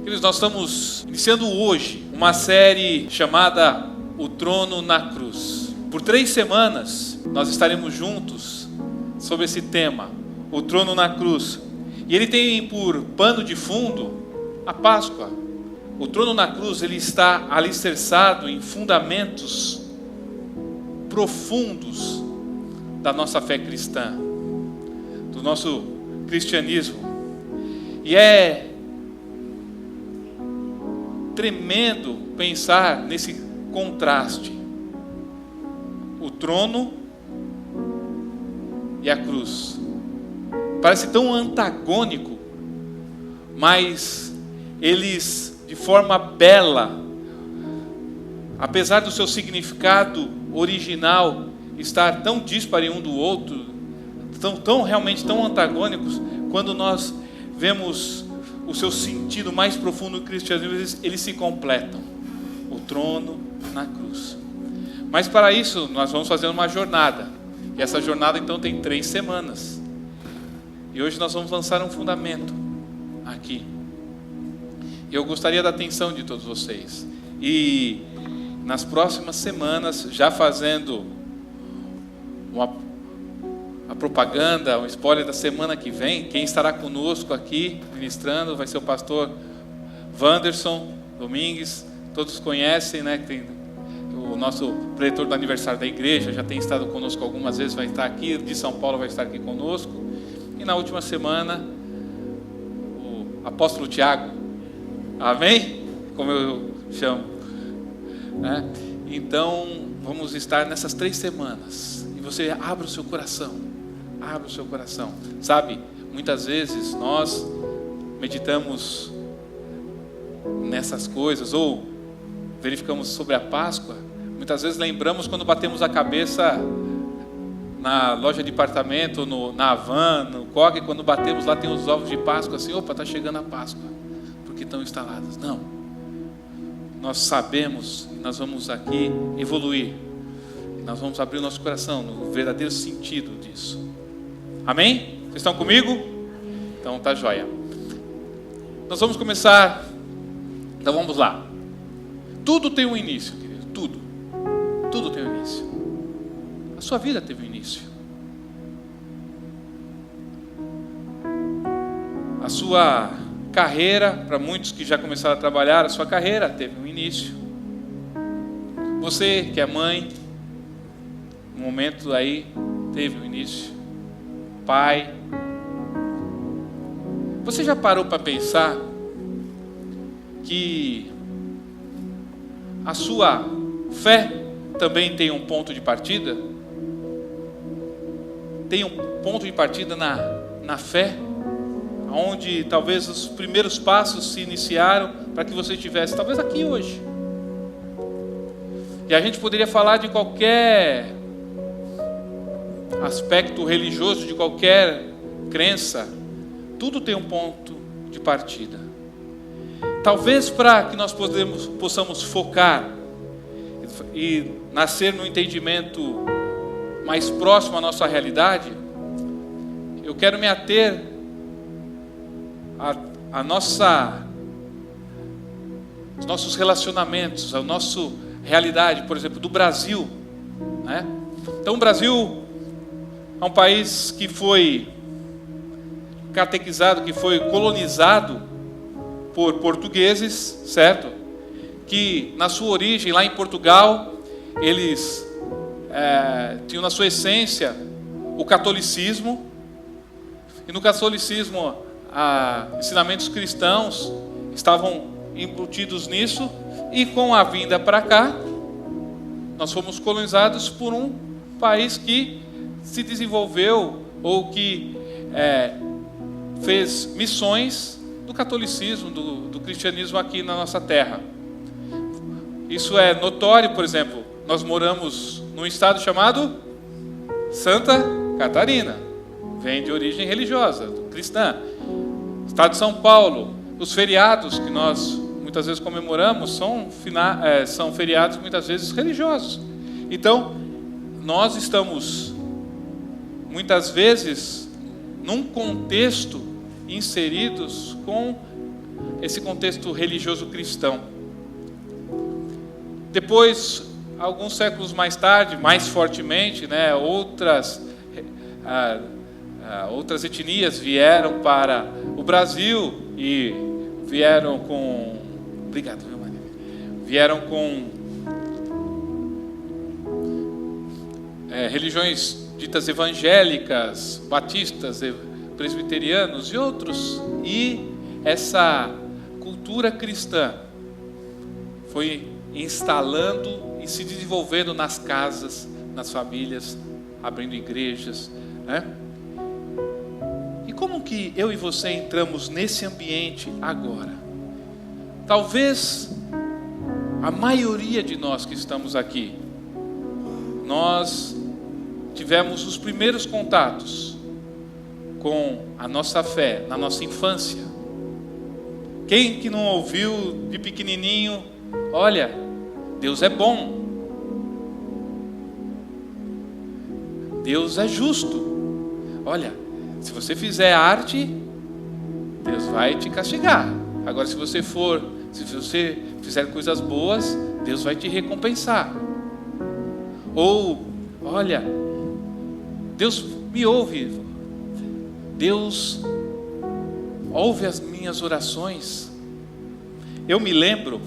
Queridos, nós estamos iniciando hoje uma série chamada O Trono na Cruz. Por 3 semanas nós estaremos juntos sobre esse tema, o trono na cruz. E ele tem por pano de fundo a Páscoa. O trono na cruz, ele está alicerçado em fundamentos profundos da nossa fé cristã, do nosso cristianismo. E é tremendo pensar nesse contraste. O trono e a cruz. Parece tão antagônico, mas eles, de forma bela, apesar do seu significado original estar tão disparo um do outro, realmente tão antagônicos, quando nós vemos o seu sentido mais profundo do cristianismo, eles se completam. O trono na cruz. Mas para isso nós vamos fazer uma jornada. E essa jornada então tem 3 semanas. E hoje nós vamos lançar um fundamento aqui. E eu gostaria da atenção de todos vocês. E nas próximas semanas, já fazendo a propaganda, o spoiler da semana que vem, quem estará conosco aqui ministrando vai ser o pastor Wanderson Domingues. Todos conhecem, né? Tem o nosso preletor do aniversário da igreja, já tem estado conosco algumas vezes, vai estar aqui, de São Paulo vai estar aqui conosco. E na última semana, o apóstolo Tiago, amém? Como eu chamo, né? Então, vamos estar nessas 3 semanas, e você abra o seu coração, sabe, muitas vezes nós meditamos nessas coisas, ou verificamos sobre a Páscoa. Muitas vezes lembramos quando batemos a cabeça na loja de departamento, na Havan, no Coque, quando batemos lá tem os ovos de Páscoa, assim, opa, está chegando a Páscoa, porque estão instalados. Não, nós sabemos, nós vamos aqui evoluir, nós vamos abrir o nosso coração no verdadeiro sentido disso. Amém? Vocês estão comigo? Então tá joia. Nós vamos começar, então vamos lá. Tudo tem um início, querido, tudo tem um início. A sua vida teve um início. A sua carreira, para muitos que já começaram a trabalhar, a sua carreira teve um início. Você que é mãe, um momento aí teve um início. Pai. Você já parou para pensar que a sua fé também tem um ponto de partida? Tem um ponto de partida na fé, onde talvez os primeiros passos se iniciaram para que você estivesse, talvez aqui hoje. E a gente poderia falar de qualquer aspecto religioso, de qualquer crença. Tudo tem um ponto de partida. Talvez para que nós possamos focar e nascer no entendimento mais próximo à nossa realidade, eu quero me ater a os nossos relacionamentos, a nossa realidade, por exemplo, do Brasil, né? Então o Brasil é um país que foi catequizado, que foi colonizado por portugueses, certo? Que na sua origem, lá em Portugal, eles tinham na sua essência o catolicismo. E no catolicismo, ensinamentos cristãos estavam embutidos nisso. E com a vinda para cá, nós fomos colonizados por um país que se desenvolveu, ou que fez missões do catolicismo, do cristianismo aqui na nossa terra. Isso é notório, por exemplo, nós moramos num estado chamado Santa Catarina, vem de origem religiosa, cristã. Estado de São Paulo, os feriados que nós muitas vezes comemoramos são feriados muitas vezes religiosos. Então, nós estamos muitas vezes num contexto inseridos com esse contexto religioso cristão. Depois, alguns séculos mais tarde, mais fortemente, né, outras etnias vieram para o Brasil e vieram com... Obrigado, meu marido. Vieram com religiões ditas evangélicas, batistas, presbiterianos e outros. E essa cultura cristã foi instalando e se desenvolvendo nas casas, nas famílias, abrindo igrejas, né? E como que eu e você entramos nesse ambiente agora? Talvez a maioria de nós que estamos aqui, nós tivemos os primeiros contatos com a nossa fé na nossa infância. Quem que não ouviu de pequenininho: olha, Deus é bom, Deus é justo, olha, se você fizer arte, Deus vai te castigar. Agora, se você fizer coisas boas, Deus vai te recompensar. Ou, olha, Deus me ouve, Deus ouve as minhas orações. Eu me lembro,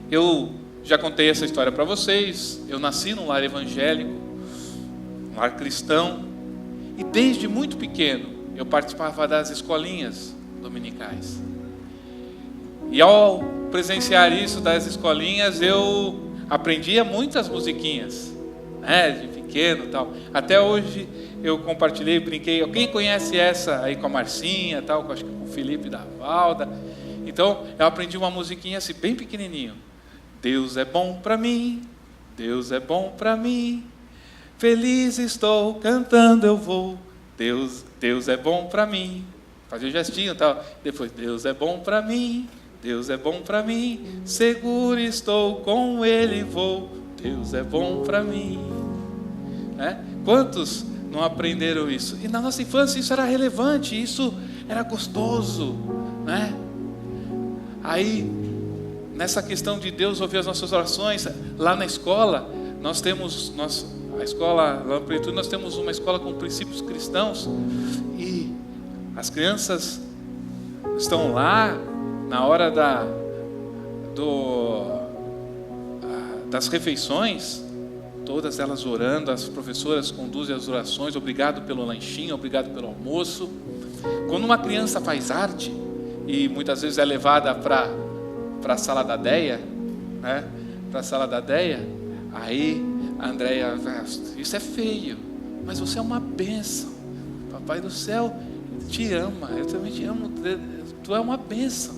eu já contei essa história para vocês, eu nasci num lar evangélico, um lar cristão, e desde muito pequeno eu participava das escolinhas dominicais. E ao presenciar isso das escolinhas, eu aprendia muitas musiquinhas, né, de pequeno e tal. Até hoje eu compartilhei, brinquei. Quem conhece essa aí com a Marcinha, tal, acho que com o Felipe da Valda. Então eu aprendi uma musiquinha assim, bem pequenininho. Deus é bom para mim, Deus é bom para mim. Feliz estou, cantando eu vou. Deus é bom para mim. Fazia o gestinho e tal. Depois, Deus é bom para mim, Deus é bom para mim. Seguro estou, com Ele vou. Deus é bom para mim. Né? Quantos não aprenderam isso? E na nossa infância isso era relevante, isso era gostoso, né? Aí, nessa questão de Deus ouvir as nossas orações, lá na escola, nós temos, a escola, lá no Preto, nós temos uma escola com princípios cristãos, e as crianças estão lá na hora das refeições, todas elas orando, as professoras conduzem as orações, obrigado pelo lanchinho, obrigado pelo almoço. Quando uma criança faz arte, e muitas vezes é levada para a sala da Deia, né? Para a sala da Deia, aí a Andréia, isso é feio, mas você é uma bênção, Papai do céu te ama, eu também te amo, tu é uma bênção,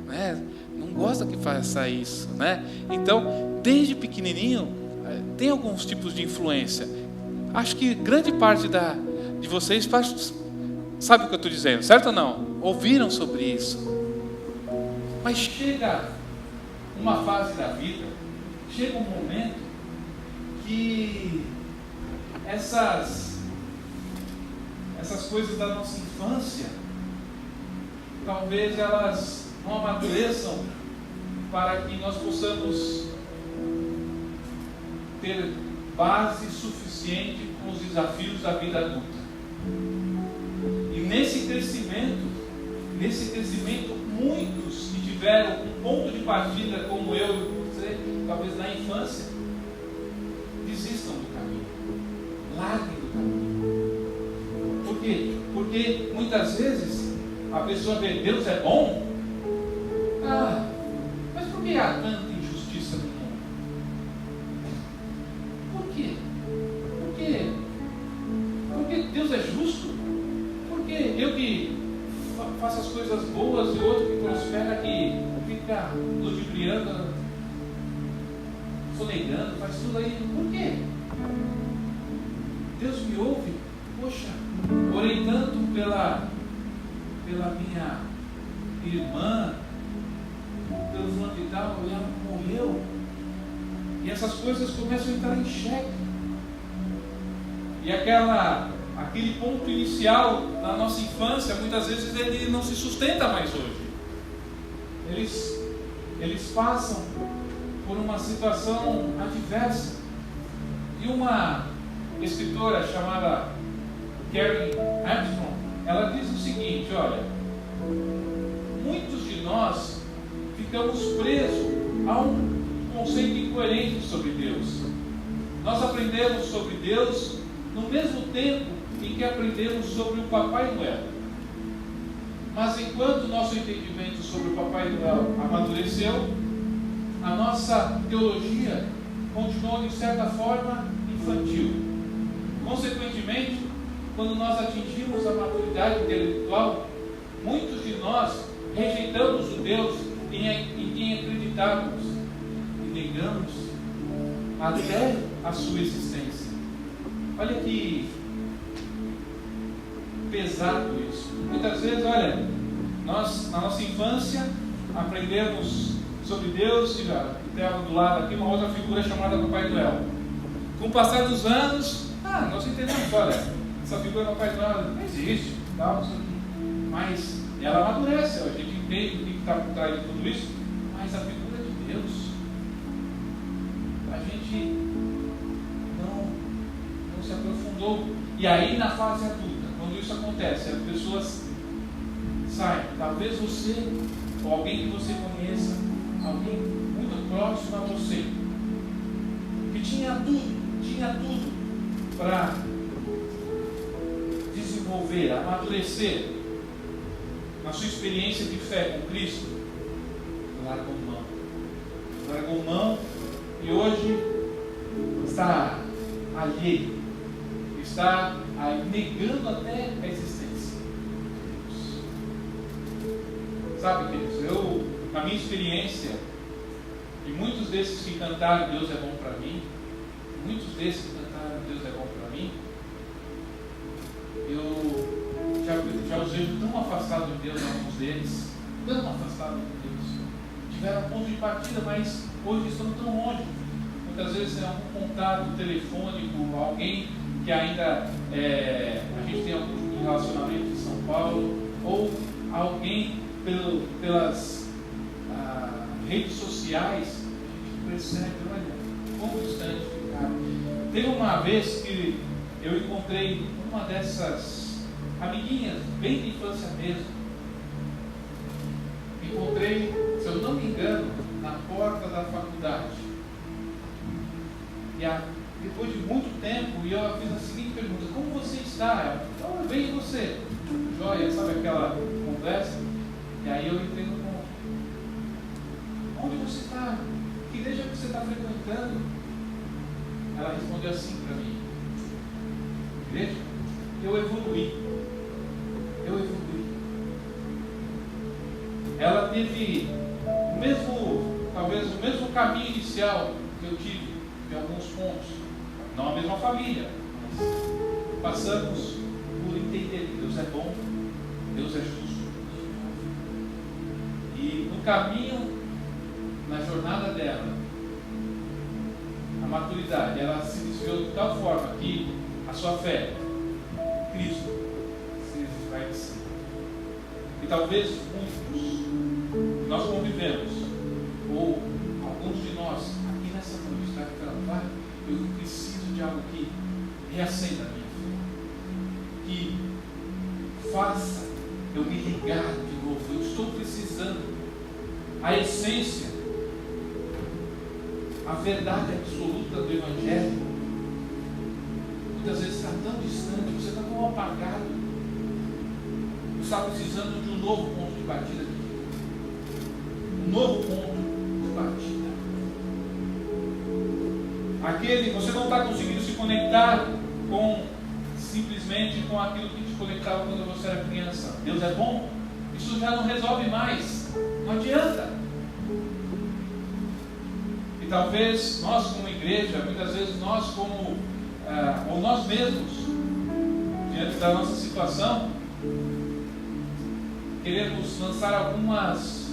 né? Não gosta que faça isso, né? Então, desde pequenininho, tem alguns tipos de influência. Acho que grande parte de vocês sabe o que eu estou dizendo, certo ou não? Ouviram sobre isso. Mas chega uma fase da vida, chega um momento que essas coisas da nossa infância, talvez elas não amadureçam para que nós possamos ter base suficiente com os desafios da vida adulta. E nesse crescimento, muitos que tiveram um ponto de partida como eu e você, talvez na infância, desistam do caminho, larguem do caminho. Por quê? Porque muitas vezes a pessoa vê Deus é bom, mas por que há tanta injustiça no mundo? Por quê? Porque Deus é justo? Porque eu que faço as coisas boas e o outro que prospera, que fica ludibriando, sonegando, faz tudo aí. Por quê? Deus me ouve? Poxa, orei tanto pela minha irmã, pelo fulano de tal, e ela morreu. E essas coisas começam a entrar em xeque. E aquele ponto inicial da nossa infância, muitas vezes ele não se sustenta mais hoje. eles passam por uma situação adversa. E uma escritora chamada Karen Armstrong, ela diz o seguinte: olha, muitos de nós ficamos presos a um conceito incoerente sobre Deus. Nós aprendemos sobre Deus no mesmo tempo em que aprendemos sobre o Papai Noel. Mas enquanto o nosso entendimento sobre o Papai Noel amadureceu, a nossa teologia continuou de certa forma infantil. Consequentemente, quando nós atingimos a maturidade intelectual, muitos de nós rejeitamos o Deus em quem acreditávamos e negamos até a sua existência. Olha que pesado isso. Muitas vezes, olha, nós na nossa infância aprendemos sobre Deus, e tem do lado aqui uma outra figura chamada Papai Noel. Com o passar dos anos, nós entendemos, olha, essa figura do Papai Noel não existe, tal, mas ela amadurece, a gente entende o que está por trás de tudo isso, mas a figura de Deus, a gente não se aprofundou. E aí na fase adulta, quando isso acontece, as pessoas saem, talvez você, ou alguém que você conheça, alguém muito próximo a você, que tinha tudo para desenvolver, amadurecer na sua experiência de fé com Cristo, largou mão e hoje está alheio, está negando até a existência de Deus. Sabe, queridos, na minha experiência, e muitos desses que cantaram Deus é bom para mim, eu já os vejo tão afastados de Deus, alguns deles, tão afastados de Deus. Tiveram ponto de partida, mas hoje estão tão longe. Muitas vezes é algum contato telefônico, alguém que ainda a gente tem algum relacionamento em São Paulo, ou alguém pelas redes sociais, a gente percebe, olha, como distante ficaram. Teve uma vez que eu encontrei uma dessas amiguinhas, bem de infância mesmo. Encontrei, se eu não me engano, na porta da faculdade. E depois de muito tempo, eu fiz a seguinte pergunta: como você está? Ela, bem, e você? Joia, sabe aquela conversa? E aí eu entrei no ponto: onde você está? Que igreja que você está frequentando? Ela respondeu assim para mim: igreja? Eu evoluí. Ela teve talvez o mesmo caminho inicial que eu tive, de alguns pontos, não a mesma família, mas passamos por entender que Deus é bom, Deus é justo. E no caminho, na jornada dela, a maturidade, ela se desviou de tal forma que a sua fé, Cristo, se esvaeceu. E talvez muitos nós convivemos, ou alguns de nós aqui nessa noite está falando: eu preciso de algo que reacenda a minha fé, que faça eu me ligar de novo. Eu estou precisando. A essência, a verdade absoluta do Evangelho, muitas vezes está tão distante, você está tão apagado, você está precisando de um novo ponto de partida aqui. Um novo ponto de partida. Você não está conseguindo se conectar simplesmente com aquilo que te conectava quando você era criança. Deus é bom? Isso já não resolve mais. Não adianta. E talvez nós como igreja, muitas vezes nós ou nós mesmos, diante da nossa situação, queremos lançar algumas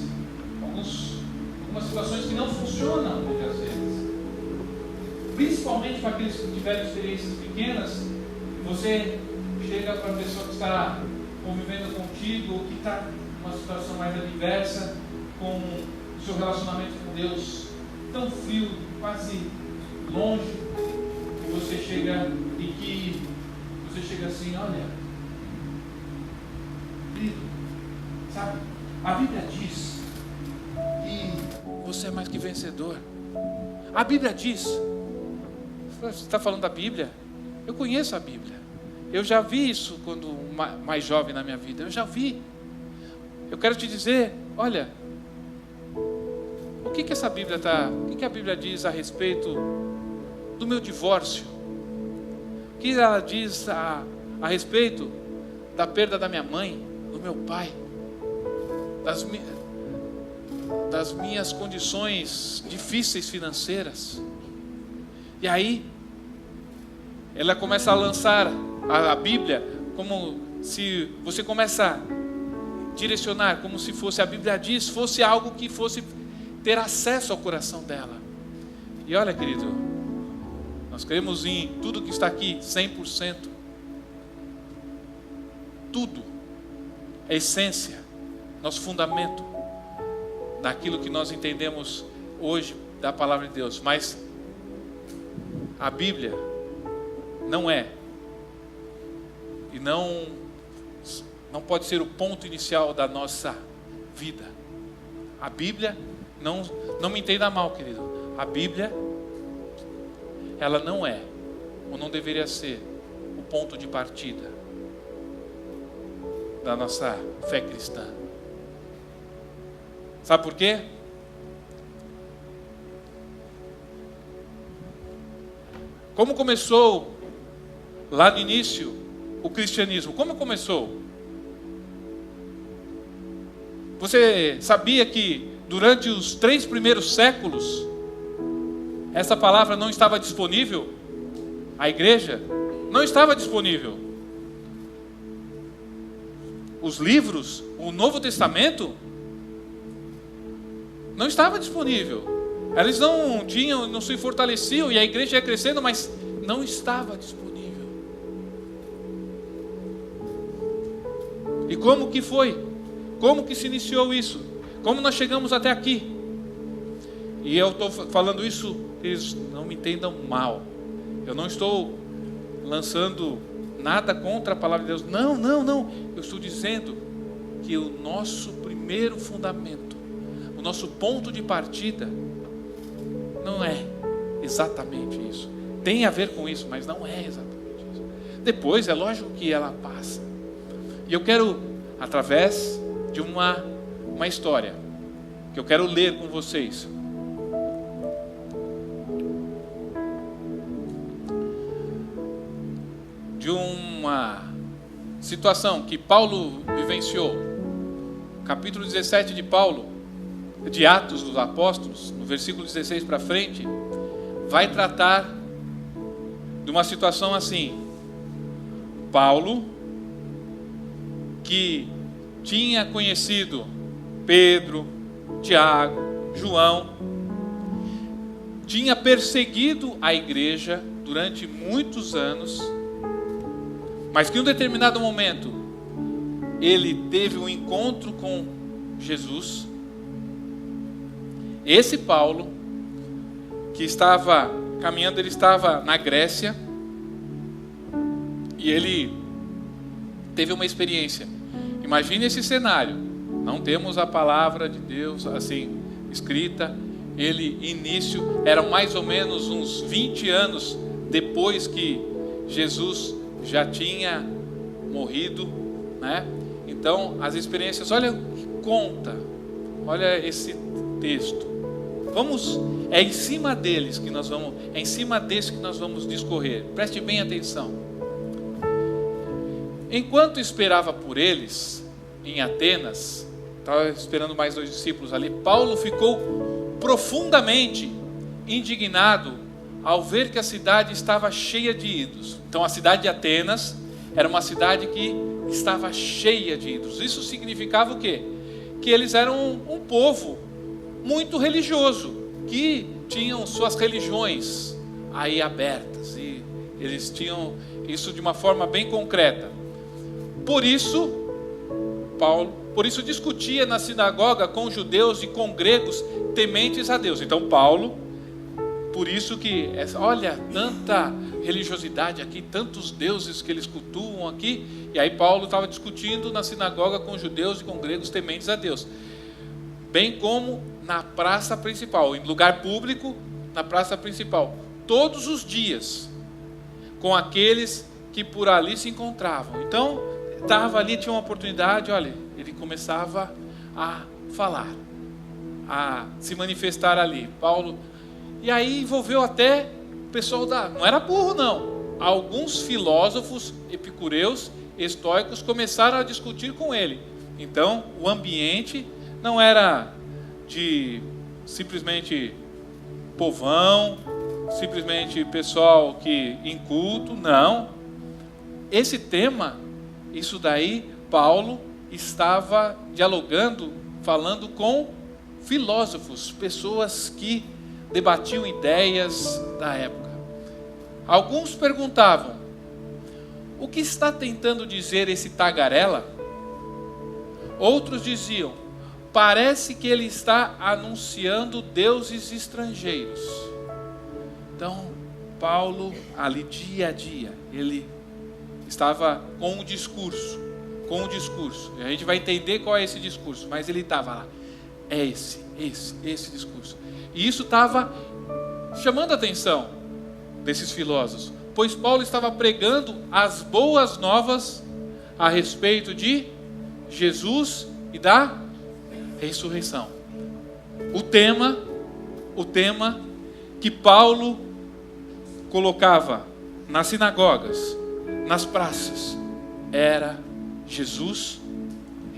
situações que não funcionam muitas vezes. Principalmente para aqueles que tiveram experiências pequenas, você chega para a pessoa que está convivendo contigo, ou que está numa situação mais adversa, com o seu relacionamento com Deus tão frio, quase longe, que você chega assim, olha, sabe, a Bíblia diz que você é mais que vencedor. A Bíblia diz. Você está falando da Bíblia? Eu conheço a Bíblia. Eu já vi isso quando mais jovem na minha vida. Eu já vi. Eu quero te dizer, olha, o que essa Bíblia o que a Bíblia diz a respeito do meu divórcio? O que ela diz a respeito da perda da minha mãe, do meu pai, das minhas condições difíceis financeiras? E aí ela começa a lançar a Bíblia como se você começa a direcionar, como se fosse, a Bíblia diz, fosse algo que fosse ter acesso ao coração dela. E olha, querido, nós cremos em tudo que está aqui, 100%. Tudo é essência, nosso fundamento daquilo que nós entendemos hoje da palavra de Deus. Mas a Bíblia não é e não pode ser o ponto inicial da nossa vida. A Bíblia, não me entenda mal, querido, a Bíblia, ela não é, ou não deveria ser, o ponto de partida da nossa fé cristã. Sabe por quê? Como começou lá no início o cristianismo? Como começou? Você sabia que durante os 3 primeiros séculos essa palavra não estava disponível? A igreja não estava disponível. Os livros, o Novo Testamento não estava disponível. Eles não se fortaleciam e a igreja ia crescendo, mas não estava disponível. E como que foi? Como que se iniciou isso? Como nós chegamos até aqui? E eu estou falando isso, eles não me entendam mal. Eu não estou lançando nada contra a palavra de Deus. Não. Eu estou dizendo que o nosso primeiro fundamento, o nosso ponto de partida, não é exatamente isso. Tem a ver com isso, mas não é exatamente isso. Depois, é lógico que ela passa. E eu quero, através de uma história, que eu quero ler com vocês. De uma situação que Paulo vivenciou. Capítulo 17 de Paulo, de Atos dos Apóstolos, no versículo 16 para frente, vai tratar de uma situação assim. Paulo, que tinha conhecido Pedro, Tiago, João, tinha perseguido a igreja durante muitos anos, mas que em um determinado momento ele teve um encontro com Jesus. Esse Paulo, que estava caminhando, ele estava na Grécia e ele teve uma experiência. Imagine esse cenário. Não temos a palavra de Deus assim escrita. Ele, início, eram mais ou menos uns 20 anos depois que Jesus já tinha morrido, né? Então, as experiências, olha o que conta, olha esse texto. É em cima deles que nós vamos, é em cima desse que nós vamos discorrer. Preste bem atenção. Enquanto esperava por eles em Atenas, estava esperando mais 2 discípulos ali, Paulo ficou profundamente indignado ao ver que a cidade estava cheia de ídolos. Então a cidade de Atenas era uma cidade que estava cheia de ídolos. Isso significava o quê? Que eles eram um povo muito religioso, que tinham suas religiões aí abertas, e eles tinham isso de uma forma bem concreta. Por isso, Paulo por isso discutia na sinagoga com judeus e com gregos tementes a Deus. Então Paulo, por isso que, olha, tanta religiosidade aqui, tantos deuses que eles cultuam aqui. E aí Paulo estava discutindo na sinagoga com judeus e com gregos tementes a Deus. Bem como na praça principal, em lugar público, na praça principal, todos os dias, com aqueles que por ali se encontravam. Então, estava ali, tinha uma oportunidade, olha, ele começava a falar, a se manifestar ali. Paulo, e aí envolveu até o pessoal não era burro não, alguns filósofos epicureus, estoicos, começaram a discutir com ele. Então, o ambiente não era de simplesmente povão, simplesmente pessoal que inculto, não. Esse tema, isso daí, Paulo estava dialogando, falando com filósofos, pessoas que debatiam ideias da época. Alguns perguntavam: o que está tentando dizer esse tagarela? Outros diziam: parece que ele está anunciando deuses estrangeiros. Então, Paulo, ali dia a dia, ele estava com um discurso. E a gente vai entender qual é esse discurso, mas ele estava lá. É esse discurso. E isso estava chamando a atenção desses filósofos, pois Paulo estava pregando as boas novas a respeito de Jesus e da ressurreição. O tema que Paulo colocava nas sinagogas, nas praças, era Jesus,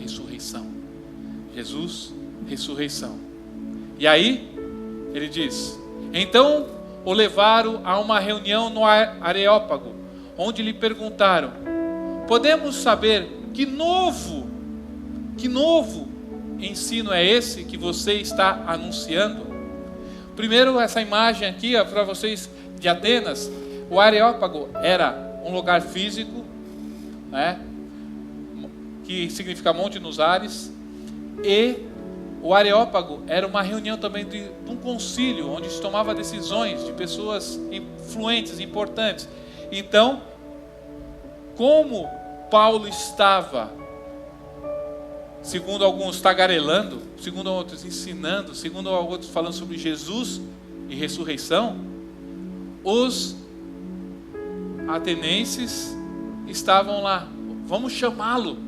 ressurreição. Jesus, ressurreição. E aí, ele diz: então o levaram a uma reunião no Areópago, onde lhe perguntaram: podemos saber que novo ensino é esse que você está anunciando? Primeiro, essa imagem aqui, para vocês de Atenas, o Areópago era um lugar físico, né, que significa monte nos ares, e o Areópago era uma reunião também de um concílio, onde se tomava decisões de pessoas influentes, importantes. Então, como Paulo estava, segundo alguns tagarelando, segundo outros ensinando, segundo outros falando sobre Jesus e ressurreição, os atenienses estavam lá: vamos chamá-lo,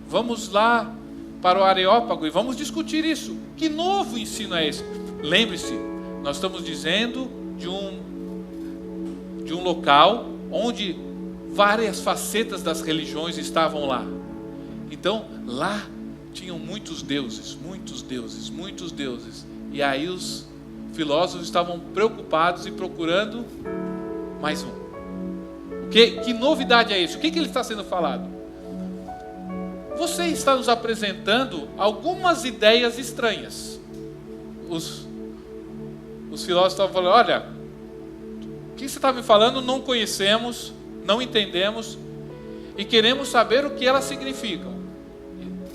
vamos lá para o Areópago e vamos discutir isso. Que novo ensino é esse? Lembre-se, nós estamos dizendo de um local onde várias facetas das religiões estavam lá. Então, lá tinham muitos deuses. E aí os filósofos estavam preocupados e procurando mais um. Que novidade é isso? O que ele está sendo falado? Você está nos apresentando algumas ideias estranhas. Os filósofos estavam falando: olha, o que você está me falando não conhecemos, não entendemos e queremos saber o que elas significam.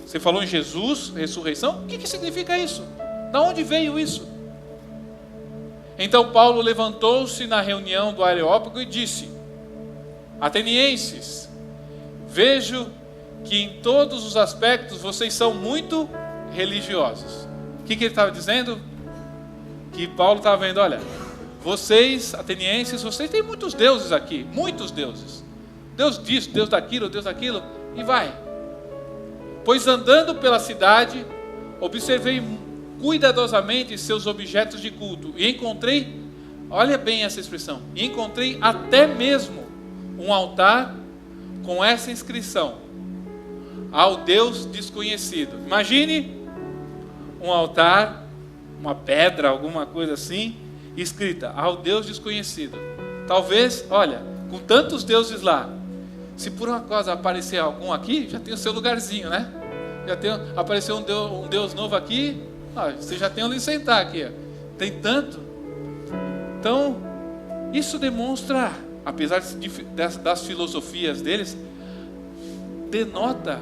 Você falou em Jesus, ressurreição, o que significa isso? Da onde veio isso? Então Paulo levantou-se na reunião do Areópago e disse: atenienses, vejo que em todos os aspectos vocês são muito religiosos. O que ele estava dizendo? Que Paulo estava vendo: olha, vocês, atenienses, vocês têm muitos deuses aqui, muitos deuses. Deus disso, Deus daquilo, e vai. Pois andando pela cidade, observei cuidadosamente seus objetos de culto e encontrei, olha bem essa expressão, encontrei até mesmo um altar com essa inscrição: ao Deus desconhecido. Imagine um altar, uma pedra, alguma coisa assim, escrita: ao Deus desconhecido. Talvez, olha, com tantos deuses lá, se por uma coisa aparecer algum aqui, já tem o seu lugarzinho, né? Apareceu um Deus novo aqui, você já tem onde sentar aqui, ó. Tem tanto. Então, isso demonstra, apesar das filosofias deles, denota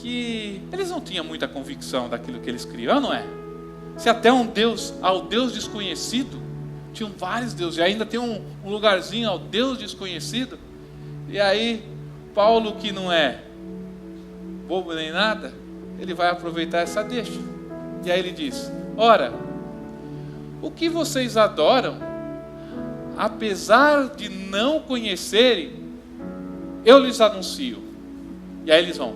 que eles não tinham muita convicção daquilo que eles criam, não é? Se até ao Deus desconhecido, tinham vários deuses, e ainda tem um lugarzinho ao Deus desconhecido. E aí, Paulo, que não é bobo nem nada, ele vai aproveitar essa deixa. E aí ele diz: ora, o que vocês adoram, apesar de não conhecerem, eu lhes anuncio. E aí eles vão.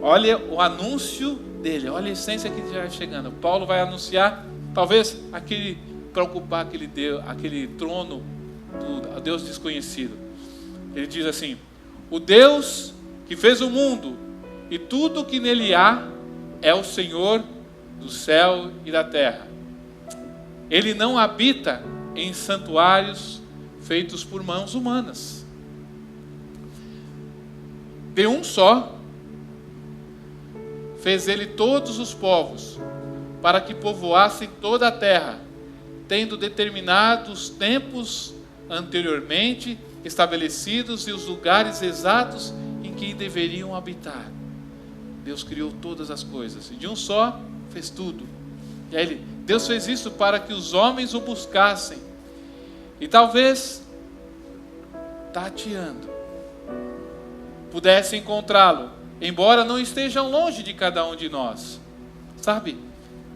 Olha o anúncio dele, olha a essência que já vai chegando. Paulo vai anunciar, talvez para ocupar aquele trono do Deus desconhecido. Ele diz assim: o Deus que fez o mundo e tudo que nele há é o Senhor do céu e da terra. Ele não habita em santuários feitos por mãos humanas. De um só fez ele todos os povos, para que povoassem toda a terra, tendo determinados tempos anteriormente estabelecidos e os lugares exatos em que deveriam habitar. Deus criou todas as coisas, e de um só fez tudo. E aí Deus fez isso para que os homens o buscassem, e talvez, tateando, pudessem encontrá-lo, embora não estejam longe de cada um de nós. Sabe?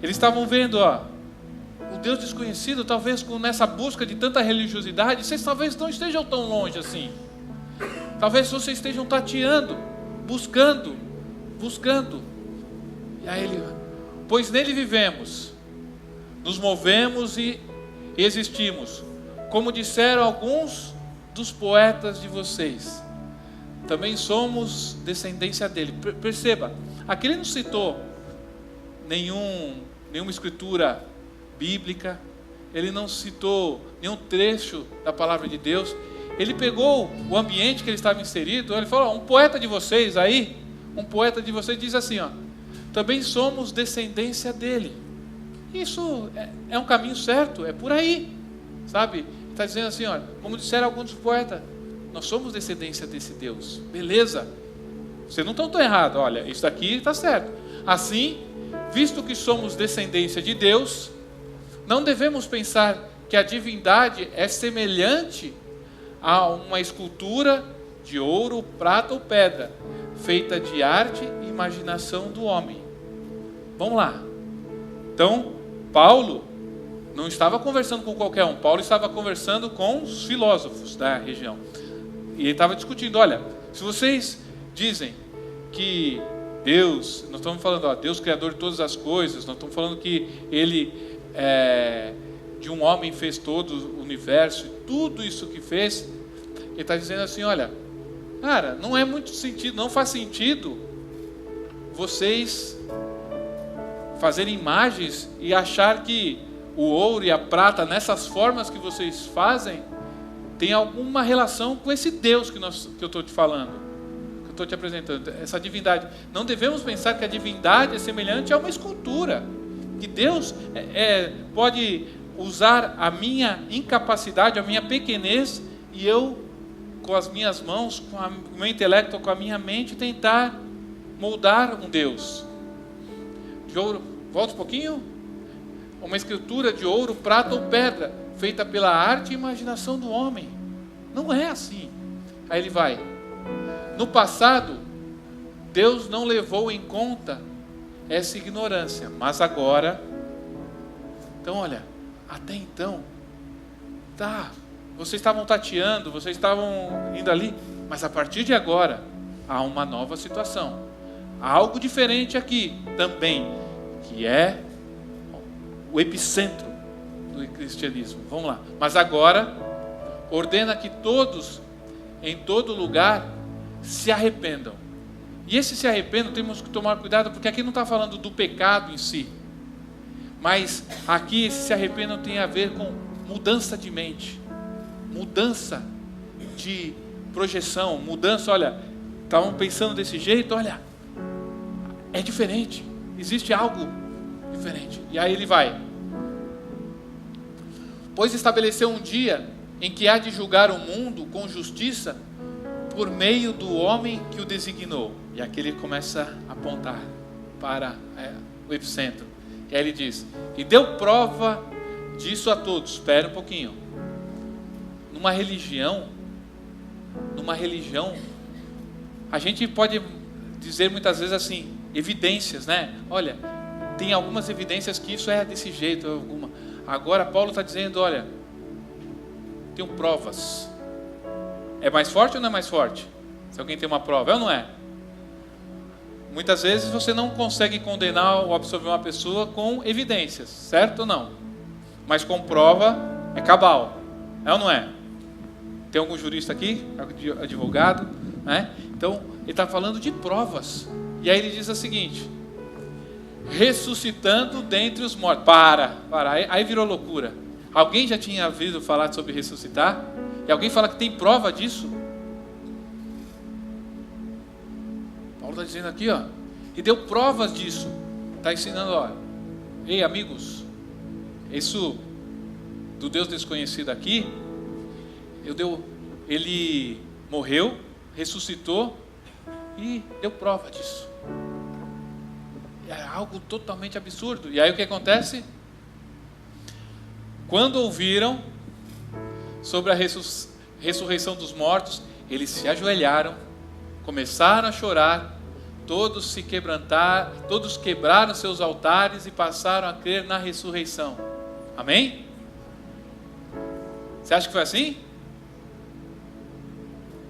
Eles estavam vendo, o Deus desconhecido, talvez nessa busca de tanta religiosidade, vocês talvez não estejam tão longe assim. Talvez vocês estejam tateando, buscando. E aí pois nele vivemos, nos movemos e existimos, como disseram alguns dos poetas de vocês. Também somos descendência dele. Perceba, aqui ele não citou nenhuma escritura bíblica, ele não citou nenhum trecho da palavra de Deus. Ele pegou o ambiente que ele estava inserido, ele falou: um poeta de vocês diz assim, também somos descendência dele. Isso é um caminho certo, é por aí, sabe? Ele está dizendo assim, como disseram alguns poetas, nós somos descendência desse Deus. Beleza. Vocês não estão tão errados. Olha, isso daqui está certo. Assim, visto que somos descendência de Deus, não devemos pensar que a divindade é semelhante a uma escultura de ouro, prata ou pedra, feita de arte e imaginação do homem. Vamos lá. Então, Paulo não estava conversando com qualquer um. Paulo estava conversando com os filósofos da região. E ele estava discutindo: olha, se vocês dizem que Deus, nós estamos falando, Deus criador de todas as coisas, nós estamos falando que ele de um homem fez todo o universo, e tudo isso que fez, ele está dizendo assim: olha, cara, não é muito sentido, não faz sentido vocês fazerem imagens e achar que o ouro e a prata, nessas formas que vocês fazem, tem alguma relação com esse Deus que eu estou te falando, que eu estou te apresentando, essa divindade. Não devemos pensar que a divindade é semelhante a uma escultura, que Deus pode usar a minha incapacidade, a minha pequenez, e eu, com as minhas mãos, com o meu intelecto, com a minha mente, tentar moldar um Deus. De ouro, volta um pouquinho. Uma escultura de ouro, prata ou pedra, feita pela arte e imaginação do homem. Não é assim. Aí ele vai: no passado, Deus não levou em conta essa ignorância, mas agora, então olha, até então, vocês estavam tateando, vocês estavam indo ali, mas a partir de agora, há uma nova situação, há algo diferente aqui também, que é o epicentro do cristianismo. Vamos lá. Mas agora, ordena que todos, em todo lugar, se arrependam. E esse se arrependam, temos que tomar cuidado, porque aqui não está falando do pecado em si, mas aqui esse se arrependam tem a ver com mudança de mente, mudança de projeção, mudança, olha, estavam pensando desse jeito, olha, é diferente, existe algo diferente. E aí ele vai: pois estabeleceu um dia em que há de julgar o mundo com justiça por meio do homem que o designou. E aqui ele começa a apontar para o epicentro. E aí ele diz: e deu prova disso a todos. Espera um pouquinho. Numa religião, a gente pode dizer muitas vezes assim, evidências, né? Olha, tem algumas evidências que isso é desse jeito, alguma. Agora Paulo está dizendo, olha, tenho provas. É mais forte ou não é mais forte? Se alguém tem uma prova, é ou não é? Muitas vezes você não consegue condenar ou absolver uma pessoa com evidências, certo ou não? Mas com prova é cabal, é ou não é? Tem algum jurista aqui, advogado, né? Então ele está falando de provas. E aí ele diz o seguinte: ressuscitando dentre os mortos. Para. Aí virou loucura. Alguém já tinha ouvido falar sobre ressuscitar? E alguém fala que tem prova disso? Paulo está dizendo aqui, ó, e deu provas disso. Está ensinando, ó, ei amigos, isso do Deus desconhecido aqui, ele morreu, ressuscitou e deu prova disso. É algo totalmente absurdo. E aí o que acontece? Quando ouviram sobre a ressurreição dos mortos, eles se ajoelharam, começaram a chorar, todos se quebrantaram, todos quebraram seus altares e passaram a crer na ressurreição. Amém? Você acha que foi assim?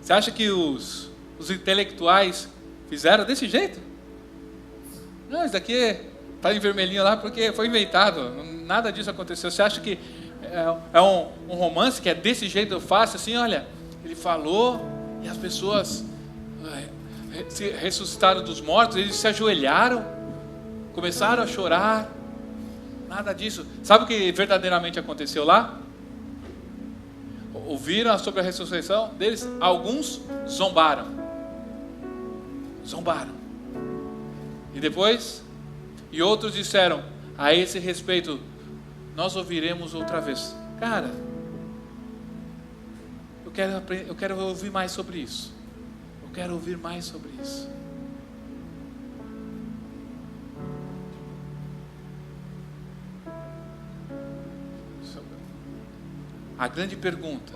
Você acha que os intelectuais fizeram desse jeito? Não, isso daqui está em vermelhinho lá porque foi inventado. Nada disso aconteceu. Você acha que é um romance que é desse jeito fácil assim? Olha, ele falou e as pessoas se ressuscitaram dos mortos, eles se ajoelharam, começaram a chorar. Nada disso. Sabe o que verdadeiramente aconteceu lá? Ouviram sobre a ressurreição deles, alguns zombaram. E depois, e outros disseram, a esse respeito, nós ouviremos outra vez. Cara, eu quero ouvir mais sobre isso. A grande pergunta,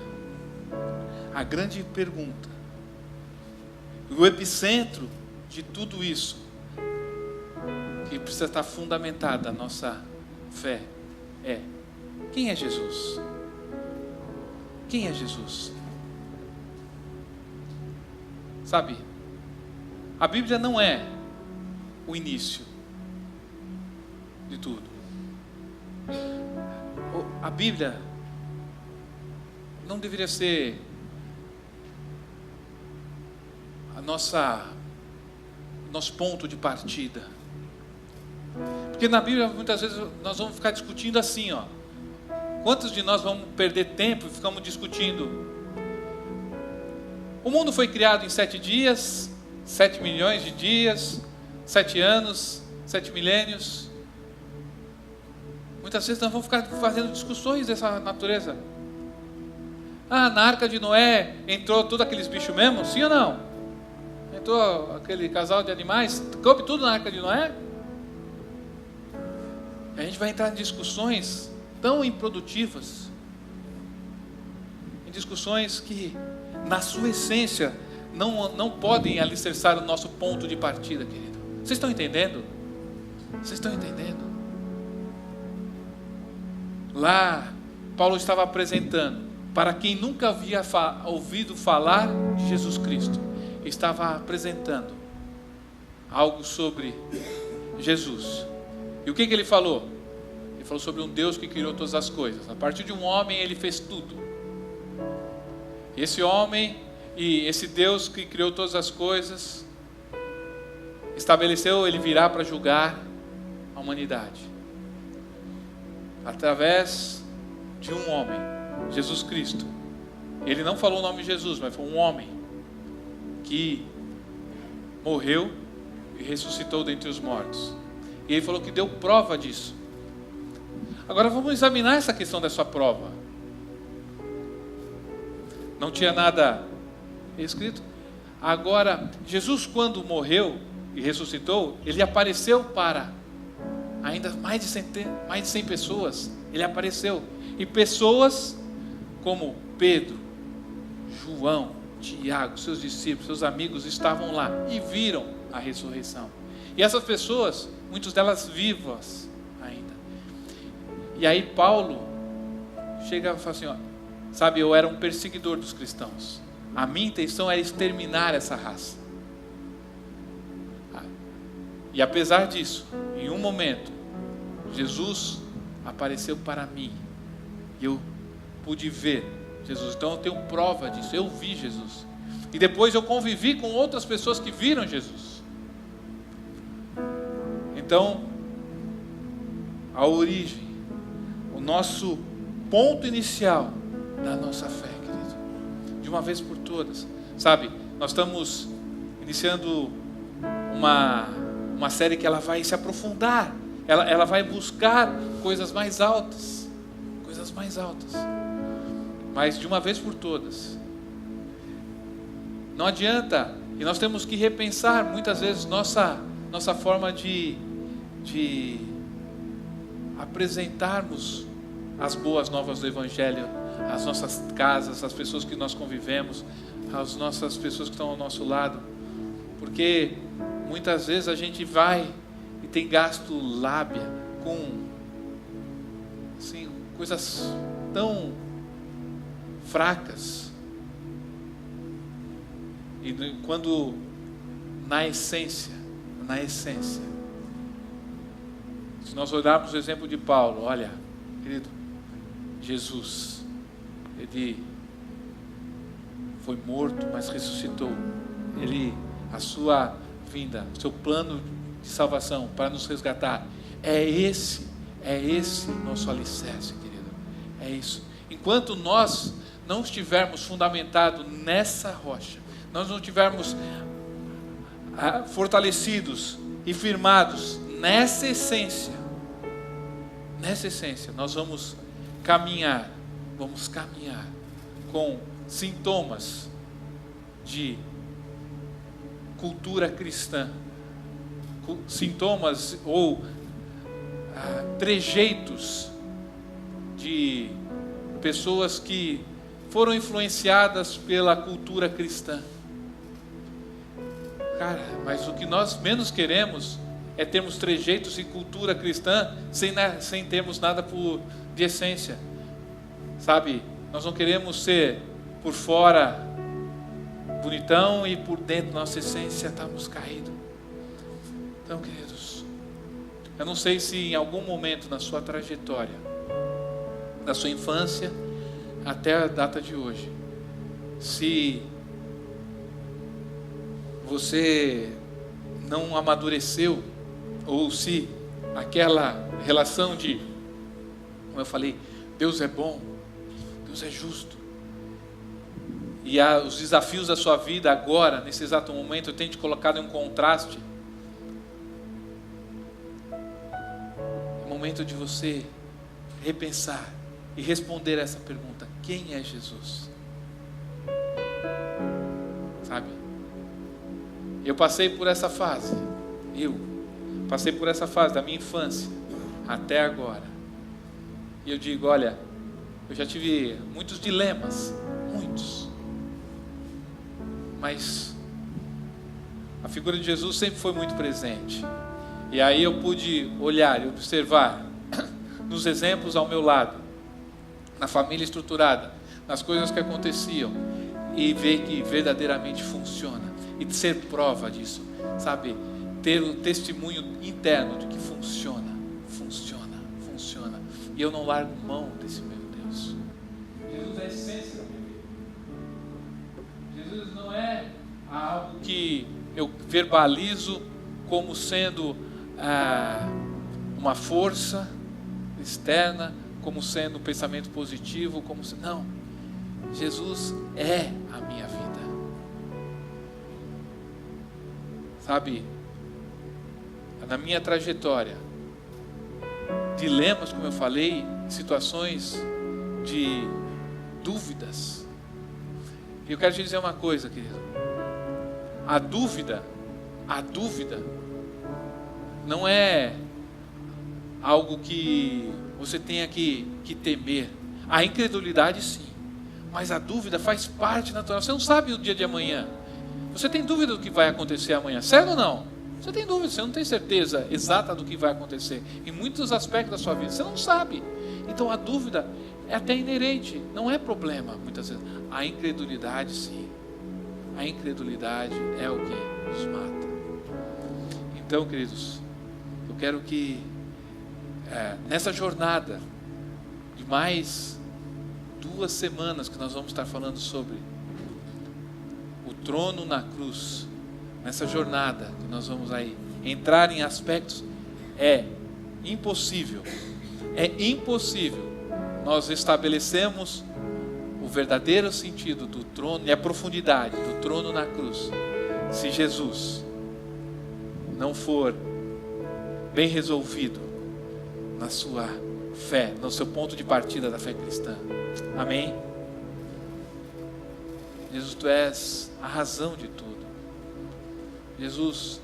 o epicentro de tudo isso, que precisa estar fundamentada a nossa fé, é: quem é Jesus? Quem é Jesus? Sabe, a Bíblia não é o início de tudo. A Bíblia não deveria ser nosso ponto de partida. Porque na Bíblia muitas vezes nós vamos ficar discutindo assim, ó. Quantos de nós vamos perder tempo e ficamos discutindo? O mundo foi criado em 7 dias, 7 milhões de dias, 7 anos, 7 milênios. Muitas vezes nós vamos ficar fazendo discussões dessa natureza. Na Arca de Noé entrou todos aqueles bichos mesmo? Sim ou não? Entrou aquele casal de animais? Coube tudo na Arca de Noé? A gente vai entrar em discussões tão improdutivas, em discussões que, na sua essência, não podem alicerçar o nosso ponto de partida, querido. Vocês estão entendendo? Lá, Paulo estava apresentando, para quem nunca havia ouvido falar de Jesus Cristo, estava apresentando algo sobre Jesus. E o que ele falou? Ele falou sobre um Deus que criou todas as coisas. A partir de um homem ele fez tudo. E esse homem e esse Deus que criou todas as coisas estabeleceu ele virá para julgar a humanidade através de um homem, Jesus Cristo. Ele não falou o nome de Jesus, mas foi um homem que morreu e ressuscitou dentre os mortos. E ele falou que deu prova disso. Agora vamos examinar essa questão dessa prova. Não tinha nada escrito. Agora, Jesus, quando morreu e ressuscitou, ele apareceu para ainda mais de 100 pessoas. Ele apareceu. E pessoas como Pedro, João, Tiago, seus discípulos, seus amigos estavam lá e viram a ressurreição. E essas pessoas, muitas delas vivas ainda. E aí Paulo chega e fala assim, ó, sabe, eu era um perseguidor dos cristãos. A minha intenção era exterminar essa raça. E apesar disso, em um momento, Jesus apareceu para mim. E eu pude ver Jesus. Então eu tenho prova disso. Eu vi Jesus. E depois eu convivi com outras pessoas que viram Jesus. Então, a origem, o nosso ponto inicial da nossa fé, querido, de uma vez por todas, sabe, nós estamos iniciando uma série que ela vai se aprofundar, ela vai buscar coisas mais altas, mas de uma vez por todas, não adianta, e nós temos que repensar muitas vezes nossa forma de apresentarmos as boas novas do Evangelho às nossas casas, às pessoas que nós convivemos, às nossas pessoas que estão ao nosso lado, porque muitas vezes a gente vai e tem gasto lábia com assim, coisas tão fracas, e quando na essência, se nós olharmos o exemplo de Paulo, olha, querido, Jesus, ele foi morto, mas ressuscitou. A sua vinda, o seu plano de salvação para nos resgatar, é esse nosso alicerce, querido. É isso. Enquanto nós não estivermos fundamentados nessa rocha, nós não estivermos fortalecidos e firmados nessa essência, nós vamos caminhar com sintomas de cultura cristã, sintomas ou trejeitos de pessoas que foram influenciadas pela cultura cristã. Cara, mas o que nós menos queremos é termos trejeitos e cultura cristã sem termos nada de essência, sabe? Nós não queremos ser por fora bonitão e por dentro nossa essência estamos caídos. Então, queridos, eu não sei se em algum momento na sua trajetória, da sua infância até a data de hoje, se você não amadureceu, ou se aquela relação de, como eu falei, Deus é bom, Deus é justo, e os desafios da sua vida agora, nesse exato momento, eu tenho te colocado em um contraste. É o momento de você repensar e responder essa pergunta: quem é Jesus? Sabe? Eu passei por essa fase da minha infância até agora, e eu digo, olha, eu já tive muitos dilemas, mas a figura de Jesus sempre foi muito presente. E aí eu pude olhar e observar nos exemplos ao meu lado, na família estruturada, nas coisas que aconteciam, e ver que verdadeiramente funciona, e ser prova disso, sabe? Ter o testemunho interno de que funciona. E eu não largo mão desse meu Deus. Jesus é a essência da minha vida. Jesus não é algo que eu verbalizo como sendo uma força externa, como sendo um pensamento positivo, não. Jesus é a minha vida. Sabe, na minha trajetória, dilemas, como eu falei, situações de dúvidas. E eu quero te dizer uma coisa, querido. A dúvida não é algo que você tenha que temer. A incredulidade sim, mas a dúvida faz parte natural. Você não sabe o dia de amanhã. Você tem dúvida do que vai acontecer amanhã, certo ou não? Você tem dúvida, você não tem certeza exata do que vai acontecer. Em muitos aspectos da sua vida, você não sabe. Então a dúvida é até inerente, não é problema muitas vezes. A incredulidade sim. A incredulidade é o que nos mata. Então, queridos, eu quero que nessa jornada de mais 2 semanas que nós vamos estar falando sobre o trono na cruz, nessa jornada que nós vamos aí entrar em aspectos, é impossível nós estabelecemos o verdadeiro sentido do trono e a profundidade do trono na cruz se Jesus não for bem resolvido na sua fé, no seu ponto de partida da fé cristã. Amém? Jesus, Tu és a razão de tudo. Jesus,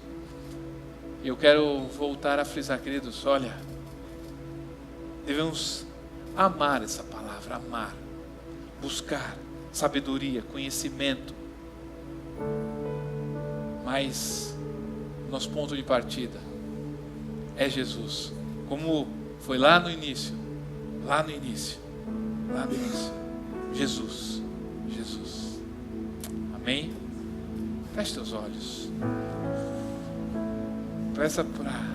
eu quero voltar a frisar, queridos, olha, devemos amar essa palavra, amar, buscar sabedoria, conhecimento, mas nosso ponto de partida é Jesus, como foi lá no início, Jesus. Amém? Feche teus olhos. Peça para